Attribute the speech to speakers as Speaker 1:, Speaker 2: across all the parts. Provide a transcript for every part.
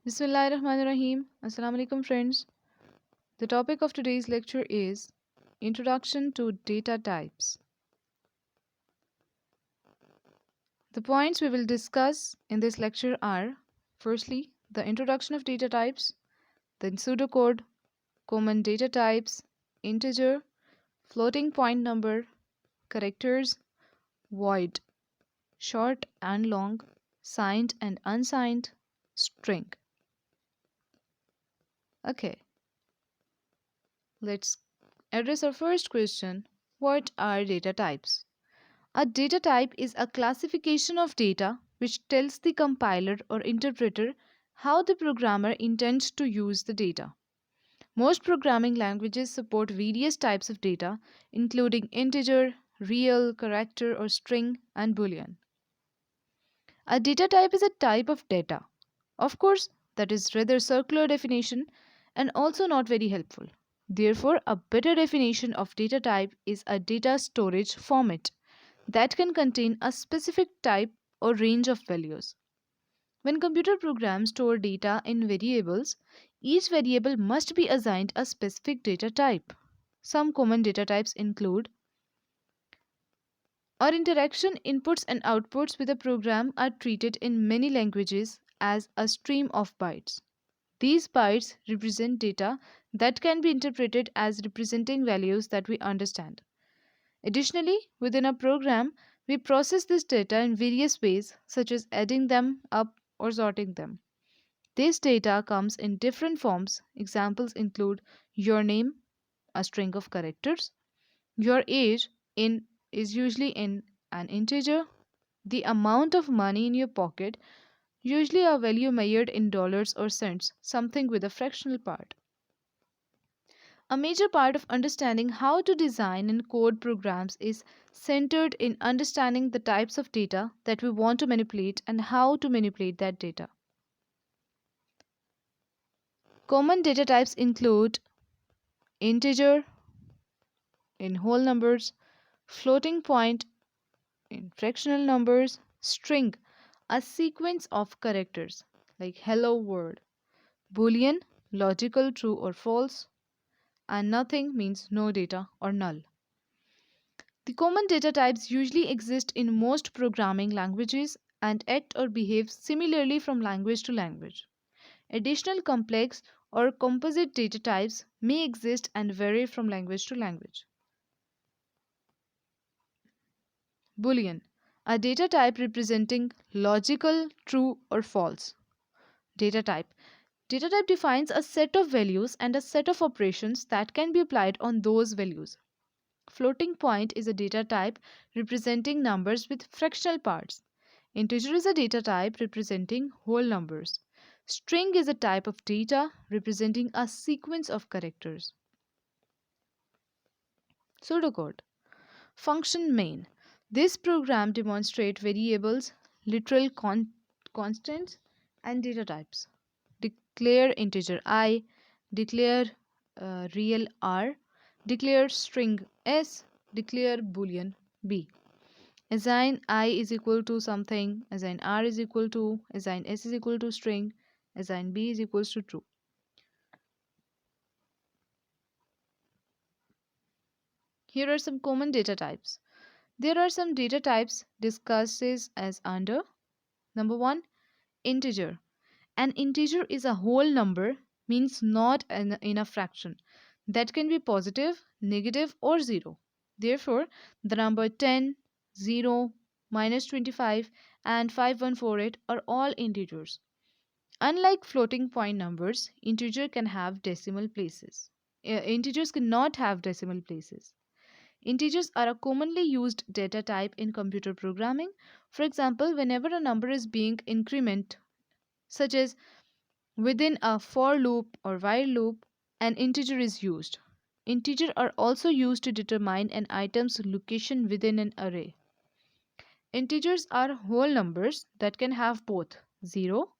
Speaker 1: Bismillahirrahmanirrahim. Assalamu alaikum friends. The topic of today's lecture is Introduction to Data Types. The points we will discuss in this lecture are firstly, the introduction of data types, then pseudocode, common data types, integer, floating point number, characters, void, short and long, signed and unsigned, string. Okay, let's address our first question. What are data types? A data type is a classification of data which tells the compiler or interpreter how the programmer intends to use the data. Most programming languages support various types of data, including integer, real, character, or string, and boolean. A data type is a type of data. Of course, that is rather circular definition and also not very helpful. Therefore, a better definition of data type is a data storage format that can contain a specific type or range of values. When computer programs store data in variables, each variable must be assigned a specific data type. Some common data types include our interaction inputs and outputs with a program are treated in many languages as a stream of bytes. These bytes represent data that can be interpreted as representing values that we understand. Additionally, within a program, we process this data in various ways, such as adding them up or sorting them. This data comes in different forms. Examples include your name, a string of characters, your age in is usually in an integer, the amount of money in your pocket, usually a value measured in dollars or cents, something with a fractional part. A major part of understanding how to design and code programs is centered in understanding the types of data that we want to manipulate and how to manipulate that data. Common data types include integer in whole numbers, floating point in fractional numbers, string, a sequence of characters like hello world, boolean, logical true or false, and nothing means no data or null. The common data types usually exist in most programming languages and act or behave similarly from language to language. Additional complex or composite data types may exist and vary from language to language. Boolean, a data type representing logical, true, or false. Data type. Data type defines a set of values and a set of operations that can be applied on those values. Floating point is a data type representing numbers with fractional parts. Integer is a data type representing whole numbers. String is a type of data representing a sequence of characters. Pseudocode. Function main. This program demonstrates variables, literal constants, and data types. Declare integer I, declare real R, declare string S, declare boolean B. Assign I is equal to something, assign R is equal to, assign S is equal to string, assign B is equals to true. Here are some common data types. There are some data types discussed as under. Number 1, integer. An integer is a whole number, means not in a fraction, that can be positive, negative, or 0. Therefore, the number 10, 0, -25, and 5148 are all integers. Unlike floating point numbers, integers cannot have decimal places. Integers are a commonly used data type in computer programming. For example, whenever a number is being incremented, such as within a for loop or while loop, an integer is used. Integers are also used to determine an item's location within an array. Integers are whole numbers that can have both 0,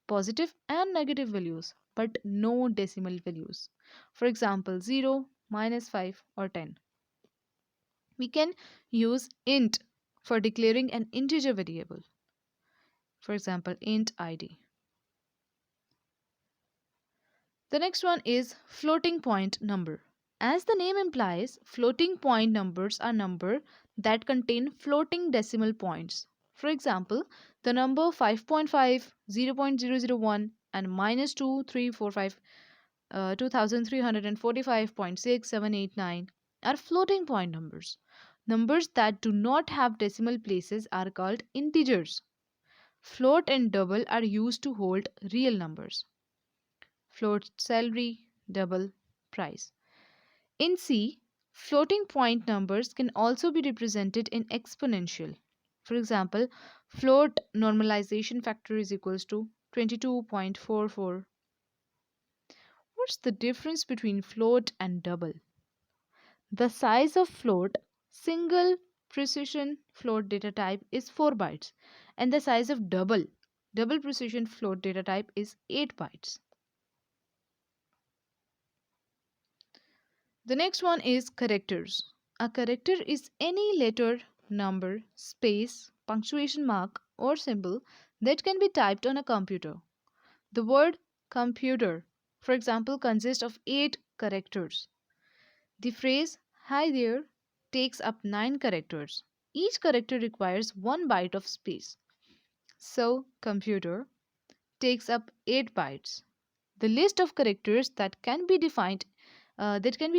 Speaker 1: positive, and negative values, but no decimal values. For example, 0, -5, or 10. We can use int for declaring an integer variable. For example, int id. The next one is floating point number. As the name implies, floating point numbers are numbers that contain floating decimal points. For example, the number 5.5, 0.001, and minus 2345, 2345.6789 are floating point numbers. Numbers that do not have decimal places are called integers. Float and double are used to hold real numbers. Float salary, double price. In C, floating point numbers can also be represented in exponential. For example, float normalization factor is equals to 22.44. What's the difference between float and double? The size of float, single precision float data type is 4 bytes, and the size of double precision float data type is 8 bytes. The next one is characters. A character is any letter, number, space, punctuation mark, or symbol that can be typed on a computer. The word computer, for example, consists of 8 characters. The phrase hi there takes up 9 characters. Each character requires 1 byte of space. So, computer takes up 8 bytes. The list of characters that can be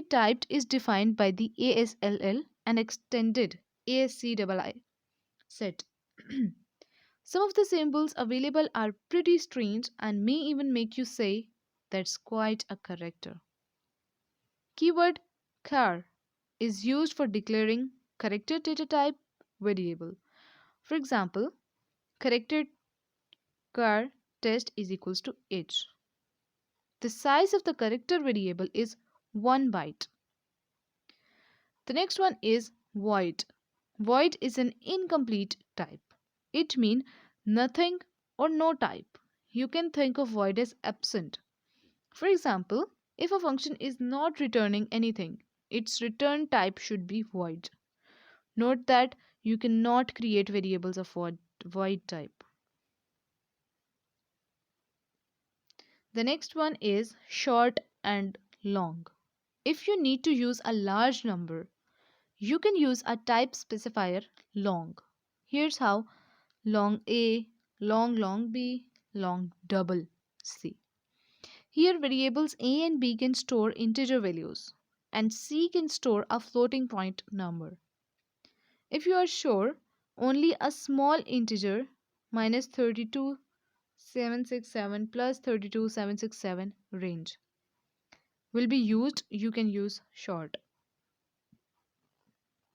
Speaker 1: typed is defined by the ASLL and extended ASCII set. Some of the symbols available are pretty strange and may even make you say, that's quite a character. Keyword char is used for declaring character data type variable. For example, character char test is equals to h. The size of the character variable is 1 byte. The next one is void. Void is an incomplete type. It means nothing or no type. You can think of void as absent. For example, if a function is not returning anything, its return type should be void. Note that you cannot create variables of void type. The next one is short and long. If you need to use a large number, you can use a type specifier long. Here's how: long A, long B, long double C. Here variables A and B can store integer values and C can store a floating point number. If you are sure only a small integer minus 32,767 plus 32,767 range will be used, you can use short.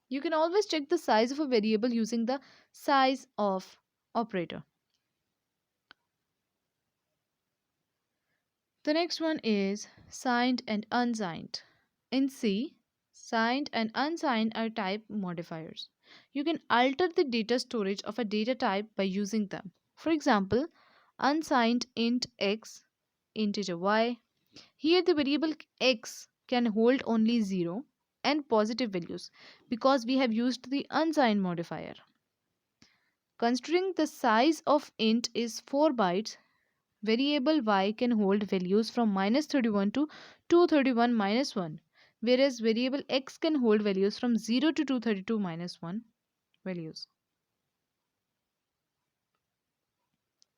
Speaker 1: You can always check the size of a variable using the size of operator. The next one is signed and unsigned. In C, signed and unsigned are type modifiers. You can alter the data storage of a data type by using them. For example, unsigned int x, integer y. Here the variable x can hold only 0 and positive values because we have used the unsigned modifier. Considering the size of int is 4 bytes, variable y can hold values from minus 31 to 231 minus 1, whereas variable x can hold values from 0 to 232 minus 1 values.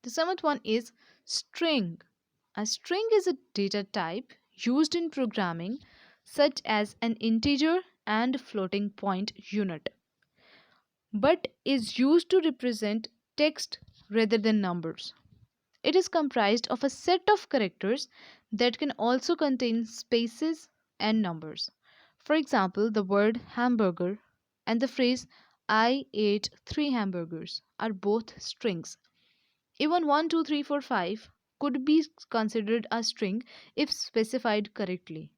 Speaker 1: The seventh one is string. A string is a data type used in programming such as an integer and floating point unit, but is used to represent text rather than numbers. It is comprised of a set of characters that can also contain spaces and numbers. For example, the word hamburger and the phrase I ate 3 hamburgers are both strings. Even 1, 2, 3, 4, 5 could be considered a string if specified correctly.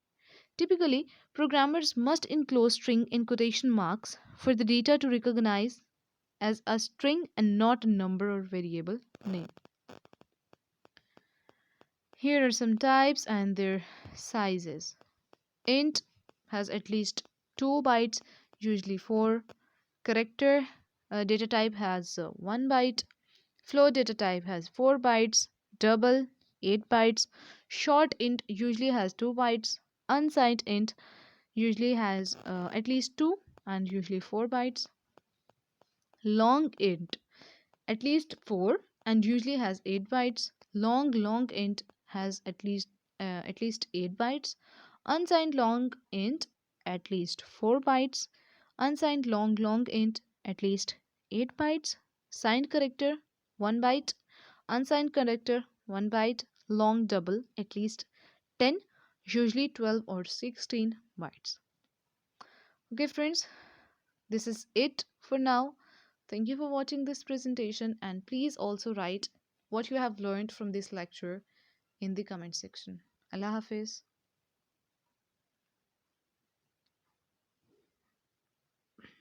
Speaker 1: Typically, programmers must enclose string in quotation marks for the data to recognize as a string and not a number or variable name. Here are some types and their sizes. Int has at least 2 bytes, usually 4. Character data type has 1 byte. Float data type has 4 bytes. Double 8 bytes. Short int usually has 2 bytes. Unsigned int usually has at least 2 and usually 4 bytes. Long int at least 4 and usually has 8 bytes. Long int has at least 8 bytes. Unsigned long int at least 4 bytes. Unsigned long int at least 8 bytes. Signed character 1 byte. Unsigned character 1 byte. Long double at least 10, usually 12 or 16 bytes. Okay friends, this is it for now. Thank you for watching this presentation, and please also write what you have learned from this lecture in the comment section. Allah Hafiz.